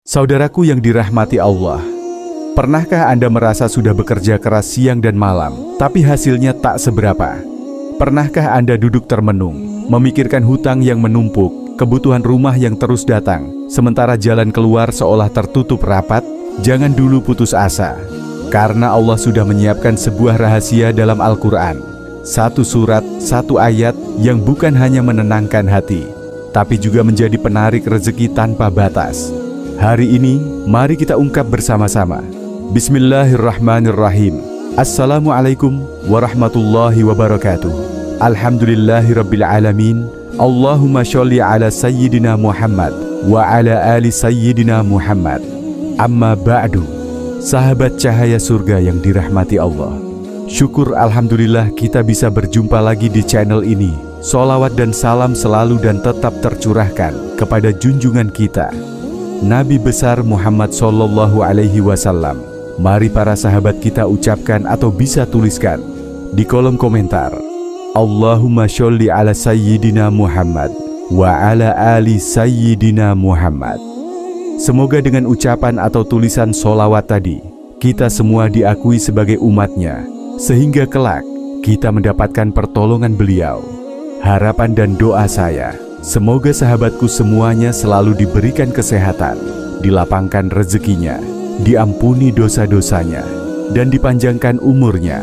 Saudaraku yang dirahmati Allah, pernahkah Anda merasa sudah bekerja keras siang dan malam, tapi hasilnya tak seberapa? Pernahkah Anda duduk termenung, memikirkan hutang yang menumpuk, kebutuhan rumah yang terus datang, sementara jalan keluar seolah tertutup rapat? Jangan dulu putus asa, karena Allah sudah menyiapkan sebuah rahasia dalam Al-Quran. Satu surat, satu ayat yang bukan hanya menenangkan hati, tapi juga menjadi penarik rezeki tanpa batas. Hari ini, mari kita ungkap bersama-sama. Bismillahirrahmanirrahim. Assalamualaikum warahmatullahi wabarakatuh. Alhamdulillahirabbil alamin. Allahumma sholli ala sayyidina Muhammad wa ala ali sayyidina Muhammad. Amma ba'du. Sahabat cahaya surga yang dirahmati Allah, syukur alhamdulillah kita bisa berjumpa lagi di channel ini. Sholawat dan salam selalu dan tetap tercurahkan kepada junjungan kita, Nabi besar Muhammad Sallallahu Alaihi Wasallam. Mari para sahabat kita ucapkan atau bisa tuliskan di kolom komentar, Allahumma sholli ala sayyidina Muhammad wa ala ali sayyidina Muhammad. Semoga dengan ucapan atau tulisan sholawat tadi, kita semua diakui sebagai umatnya, sehingga kelak kita mendapatkan pertolongan beliau. Harapan dan doa saya, semoga sahabatku semuanya selalu diberikan kesehatan, dilapangkan rezekinya, diampuni dosa-dosanya, dan dipanjangkan umurnya.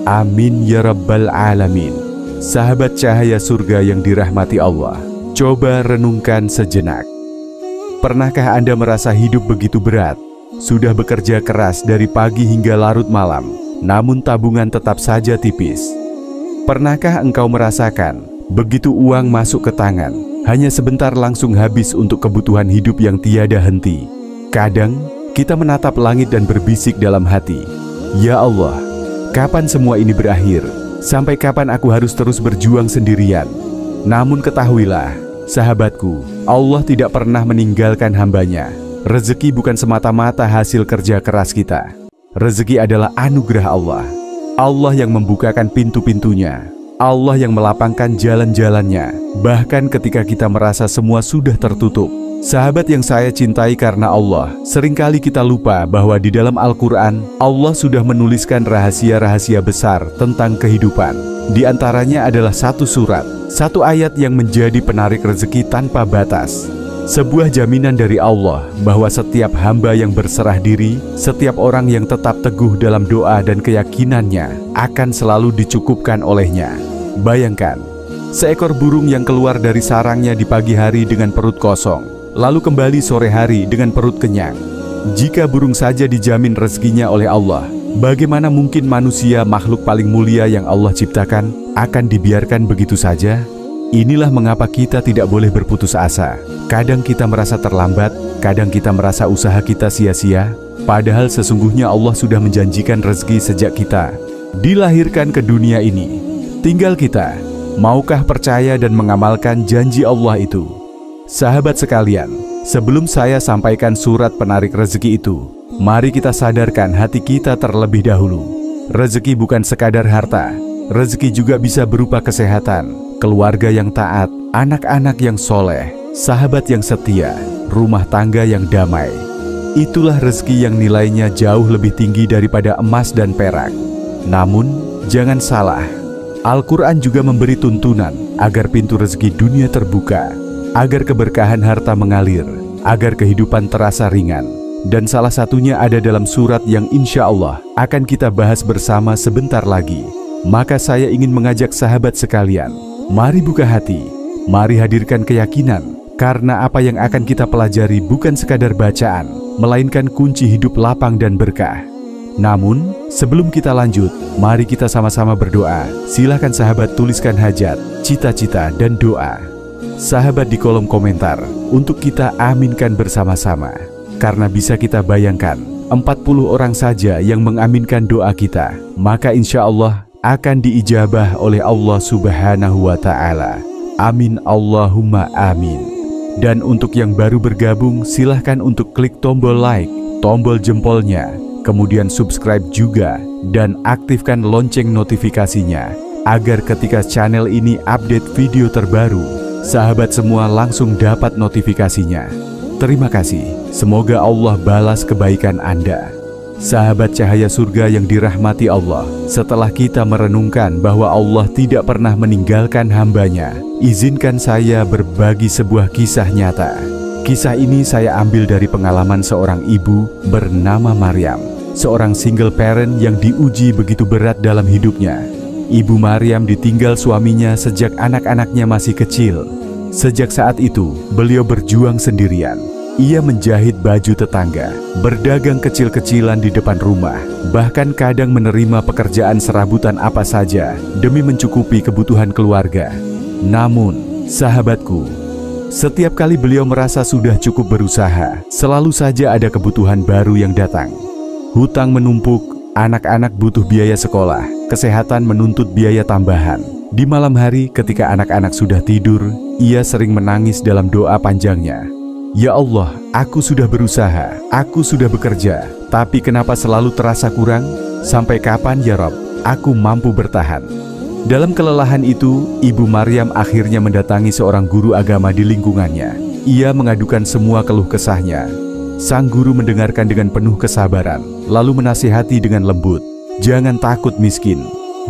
Amin ya rabbal alamin. Sahabat cahaya surga yang dirahmati Allah, coba renungkan sejenak. Pernahkah Anda merasa hidup begitu berat? Sudah bekerja keras dari pagi hingga larut malam, namun tabungan tetap saja tipis. Pernahkah engkau merasakan begitu uang masuk ke tangan, hanya sebentar langsung habis untuk kebutuhan hidup yang tiada henti? Kadang kita menatap langit dan berbisik dalam hati, ya Allah, kapan semua ini berakhir? Sampai kapan aku harus terus berjuang sendirian? Namun ketahuilah, sahabatku, Allah tidak pernah meninggalkan hambanya. Rezeki bukan semata-mata hasil kerja keras kita. Rezeki adalah anugerah Allah. Allah yang membukakan pintu-pintunya, Allah yang melapangkan jalan-jalannya, bahkan ketika kita merasa semua sudah tertutup. Sahabat yang saya cintai karena Allah, seringkali kita lupa bahwa di dalam Al-Quran, Allah sudah menuliskan rahasia-rahasia besar tentang kehidupan. Di antaranya adalah satu surat, satu ayat yang menjadi penarik rezeki tanpa batas. Sebuah jaminan dari Allah bahwa setiap hamba yang berserah diri, setiap orang yang tetap teguh dalam doa dan keyakinannya akan selalu dicukupkan olehnya. Bayangkan, seekor burung yang keluar dari sarangnya di pagi hari dengan perut kosong, lalu kembali sore hari dengan perut kenyang. Jika burung saja dijamin rezekinya oleh Allah, bagaimana mungkin manusia, makhluk paling mulia yang Allah ciptakan, akan dibiarkan begitu saja? Inilah mengapa kita tidak boleh berputus asa. Kadang kita merasa terlambat, kadang kita merasa usaha kita sia-sia, padahal sesungguhnya Allah sudah menjanjikan rezeki sejak kita dilahirkan ke dunia ini. Tinggal kita, maukah percaya dan mengamalkan janji Allah itu? Sahabat sekalian, sebelum saya sampaikan surat penarik rezeki itu, mari kita sadarkan hati kita terlebih dahulu. Rezeki bukan sekadar harta, rezeki juga bisa berupa kesehatan, keluarga yang taat, anak-anak yang soleh, sahabat yang setia, rumah tangga yang damai. Itulah rezeki yang nilainya jauh lebih tinggi daripada emas dan perak. Namun, jangan salah, Al-Quran juga memberi tuntunan agar pintu rezeki dunia terbuka, agar keberkahan harta mengalir, agar kehidupan terasa ringan. Dan salah satunya ada dalam surat yang insya Allah akan kita bahas bersama sebentar lagi. Maka saya ingin mengajak sahabat sekalian, mari buka hati, mari hadirkan keyakinan, karena apa yang akan kita pelajari bukan sekadar bacaan, melainkan kunci hidup lapang dan berkah. Namun, sebelum kita lanjut, mari kita sama-sama berdoa. Silahkan sahabat tuliskan hajat, cita-cita, dan doa. Sahabat di kolom komentar, untuk kita aminkan bersama-sama. Karena bisa kita bayangkan, 40 orang saja yang mengaminkan doa kita, maka insya Allah akan diijabah oleh Allah Subhanahu wa Ta'ala. Amin Allahumma amin. Dan untuk yang baru bergabung, silahkan untuk klik tombol like, tombol jempolnya, kemudian subscribe juga, dan aktifkan lonceng notifikasinya, agar ketika channel ini update video terbaru, sahabat semua langsung dapat notifikasinya. Terima kasih. Semoga Allah balas kebaikan Anda. Sahabat cahaya surga yang dirahmati Allah, setelah kita merenungkan bahwa Allah tidak pernah meninggalkan hambanya, izinkan saya berbagi sebuah kisah nyata. Kisah ini saya ambil dari pengalaman seorang ibu bernama Maryam, seorang single parent yang diuji begitu berat dalam hidupnya. Ibu Maryam ditinggal suaminya sejak anak-anaknya masih kecil. Sejak saat itu, beliau berjuang sendirian. Ia menjahit baju tetangga, berdagang kecil-kecilan di depan rumah, bahkan kadang menerima pekerjaan serabutan apa saja demi mencukupi kebutuhan keluarga. Namun, sahabatku, setiap kali beliau merasa sudah cukup berusaha, selalu saja ada kebutuhan baru yang datang. Hutang menumpuk, anak-anak butuh biaya sekolah, kesehatan menuntut biaya tambahan. Di malam hari ketika anak-anak sudah tidur, ia sering menangis dalam doa panjangnya. Ya Allah, aku sudah berusaha, aku sudah bekerja, tapi kenapa selalu terasa kurang? Sampai kapan ya Rabb, aku mampu bertahan? Dalam kelelahan itu, Ibu Maryam akhirnya mendatangi seorang guru agama di lingkungannya. Ia mengadukan semua keluh kesahnya. Sang guru mendengarkan dengan penuh kesabaran, lalu menasihati dengan lembut. Jangan takut miskin,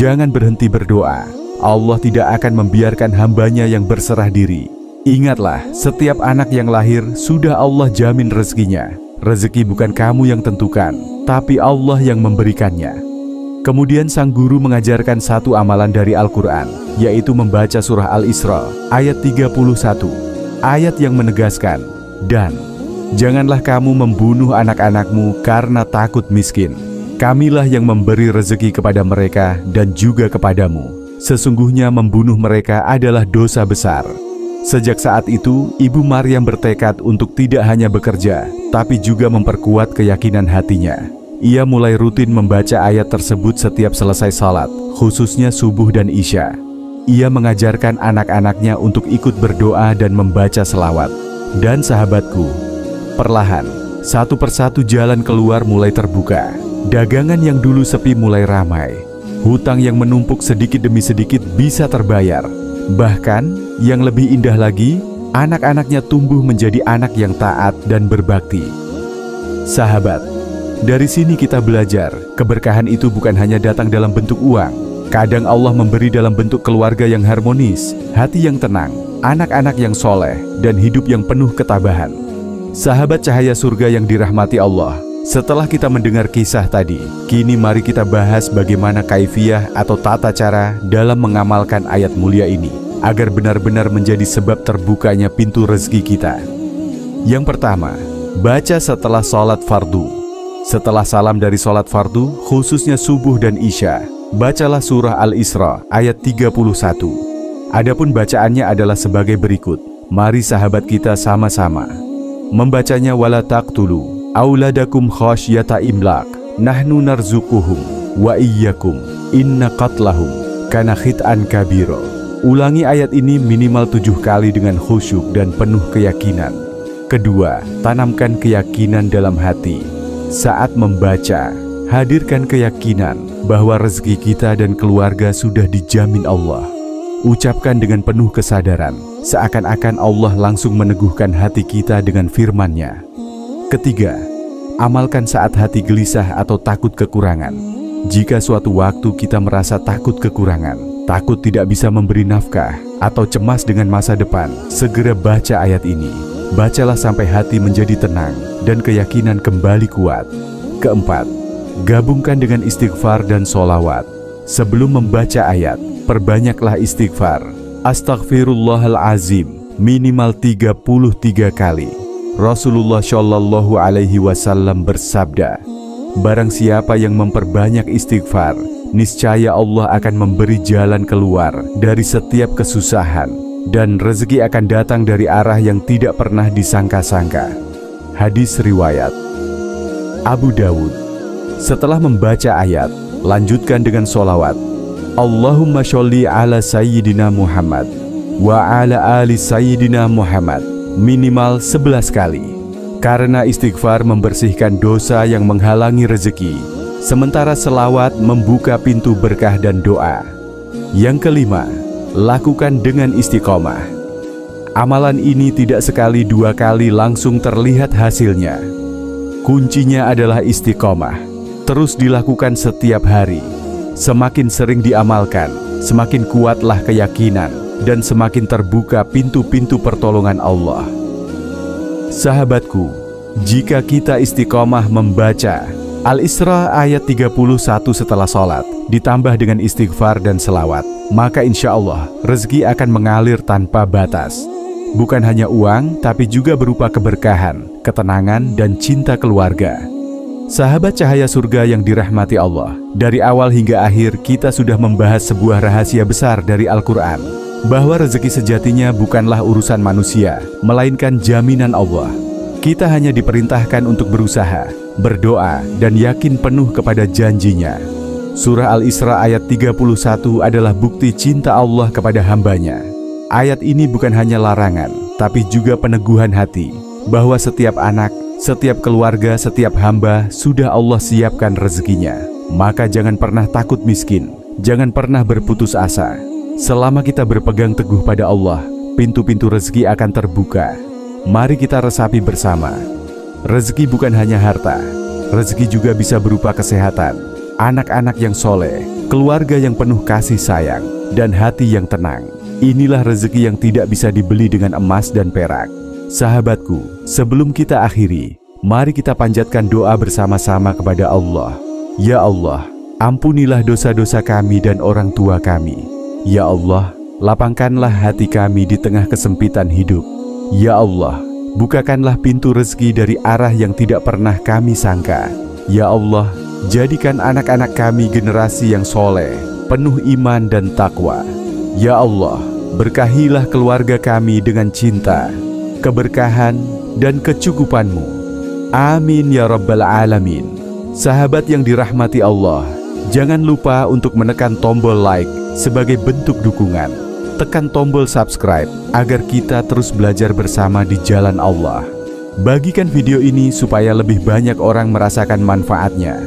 jangan berhenti berdoa. Allah tidak akan membiarkan hambanya yang berserah diri. Ingatlah, setiap anak yang lahir sudah Allah jamin rezekinya. Rezeki bukan kamu yang tentukan, tapi Allah yang memberikannya. Kemudian sang guru mengajarkan satu amalan dari Al-Quran, yaitu membaca surah Al-Isra ayat 31, ayat yang menegaskan, dan janganlah kamu membunuh anak-anakmu karena takut miskin. Kamilah yang memberi rezeki kepada mereka dan juga kepadamu. Sesungguhnya membunuh mereka adalah dosa besar. Sejak saat itu, Ibu Maryam bertekad untuk tidak hanya bekerja, tapi juga memperkuat keyakinan hatinya. Ia mulai rutin membaca ayat tersebut setiap selesai salat, khususnya subuh dan isya. Ia mengajarkan anak-anaknya untuk ikut berdoa dan membaca selawat. Dan sahabatku, perlahan, satu persatu jalan keluar mulai terbuka. Dagangan yang dulu sepi mulai ramai. Hutang yang menumpuk sedikit demi sedikit bisa terbayar. Bahkan, yang lebih indah lagi, anak-anaknya tumbuh menjadi anak yang taat dan berbakti. Sahabat, dari sini kita belajar, keberkahan itu bukan hanya datang dalam bentuk uang. Kadang Allah memberi dalam bentuk keluarga yang harmonis, hati yang tenang, anak-anak yang soleh, dan hidup yang penuh ketabahan. Sahabat cahaya surga yang dirahmati Allah, setelah kita mendengar kisah tadi, kini mari kita bahas bagaimana kaifiyah atau tata cara dalam mengamalkan ayat mulia ini, agar benar-benar menjadi sebab terbukanya pintu rezeki kita. Yang pertama, baca setelah sholat fardu. Setelah salam dari sholat fardu, khususnya subuh dan isya, bacalah surah Al-Isra ayat 31. Adapun bacaannya adalah sebagai berikut. Mari sahabat kita sama-sama membacanya. Wala taqtulu auladakum khasyata imlaq, nahnu narzuquhum wa iyyakum, inna qatlahum kana khit'an kabira. Ulangi ayat ini minimal 7 kali dengan khusyuk dan penuh keyakinan. Kedua, tanamkan keyakinan dalam hati. Saat membaca, hadirkan keyakinan bahwa rezeki kita dan keluarga sudah dijamin Allah. Ucapkan dengan penuh kesadaran, seakan-akan Allah langsung meneguhkan hati kita dengan firman-Nya. Ketiga, amalkan saat hati gelisah atau takut kekurangan. Jika suatu waktu kita merasa takut kekurangan, takut tidak bisa memberi nafkah, atau cemas dengan masa depan, segera baca ayat ini. Bacalah sampai hati menjadi tenang dan keyakinan kembali kuat. Keempat, gabungkan dengan istighfar dan sholawat. Sebelum membaca ayat, perbanyaklah istighfar. Astaghfirullahalazim minimal 33 kali. Rasulullah Shallallahu Alaihi Wasallam bersabda, barang siapa yang memperbanyak istighfar, niscaya Allah akan memberi jalan keluar dari setiap kesusahan, dan rezeki akan datang dari arah yang tidak pernah disangka-sangka. Hadis riwayat Abu Dawud. Setelah membaca ayat, lanjutkan dengan sholawat. Allahumma sholli ala sayyidina Muhammad wa ala ali sayyidina Muhammad minimal 11 kali. Karena istighfar membersihkan dosa yang menghalangi rezeki, sementara selawat membuka pintu berkah dan doa. Yang kelima, lakukan dengan istiqomah. Amalan ini tidak sekali dua kali langsung terlihat hasilnya. Kuncinya adalah istiqomah, terus dilakukan setiap hari. Semakin sering diamalkan, semakin kuatlah keyakinan dan semakin terbuka pintu-pintu pertolongan Allah. Sahabatku, jika kita istiqomah membaca Al-Isra ayat 31 setelah sholat, ditambah dengan istighfar dan selawat, maka insya Allah rezeki akan mengalir tanpa batas. Bukan hanya uang, tapi juga berupa keberkahan, ketenangan, dan cinta keluarga. Sahabat cahaya surga yang dirahmati Allah, dari awal hingga akhir kita sudah membahas sebuah rahasia besar dari Al-Quran, bahwa rezeki sejatinya bukanlah urusan manusia, melainkan jaminan Allah. Kita hanya diperintahkan untuk berusaha, berdoa, dan yakin penuh kepada janjinya. Surah Al-Isra ayat 31 adalah bukti cinta Allah kepada hambanya. Ayat ini bukan hanya larangan, tapi juga peneguhan hati, bahwa setiap anak, setiap keluarga, setiap hamba sudah Allah siapkan rezekinya. Maka jangan pernah takut miskin, jangan pernah berputus asa. Selama kita berpegang teguh pada Allah, pintu-pintu rezeki akan terbuka. Mari kita resapi bersama. Rezeki bukan hanya harta, rezeki juga bisa berupa kesehatan, anak-anak yang soleh, keluarga yang penuh kasih sayang, dan hati yang tenang. Inilah rezeki yang tidak bisa dibeli dengan emas dan perak. Sahabatku, sebelum kita akhiri, mari kita panjatkan doa bersama-sama kepada Allah. Ya Allah, ampunilah dosa-dosa kami dan orang tua kami. Ya Allah, lapangkanlah hati kami di tengah kesempitan hidup. Ya Allah, bukakanlah pintu rezeki dari arah yang tidak pernah kami sangka. Ya Allah, jadikan anak-anak kami generasi yang soleh, penuh iman dan takwa. Ya Allah, berkahilah keluarga kami dengan cinta, keberkahan, dan kecukupan-Mu. Amin ya Rabbal Alamin. Sahabat yang dirahmati Allah, jangan lupa untuk menekan tombol like sebagai bentuk dukungan. Tekan tombol subscribe agar kita terus belajar bersama di jalan Allah. Bagikan video ini supaya lebih banyak orang merasakan manfaatnya.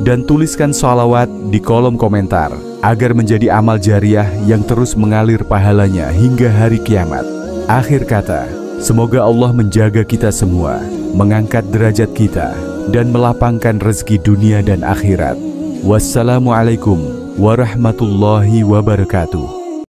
Dan tuliskan sholawat di kolom komentar agar menjadi amal jariah yang terus mengalir pahalanya hingga hari kiamat. Akhir kata, semoga Allah menjaga kita semua, mengangkat derajat kita, dan melapangkan rezeki dunia dan akhirat. Wassalamualaikum warahmatullahi wabarakatuh.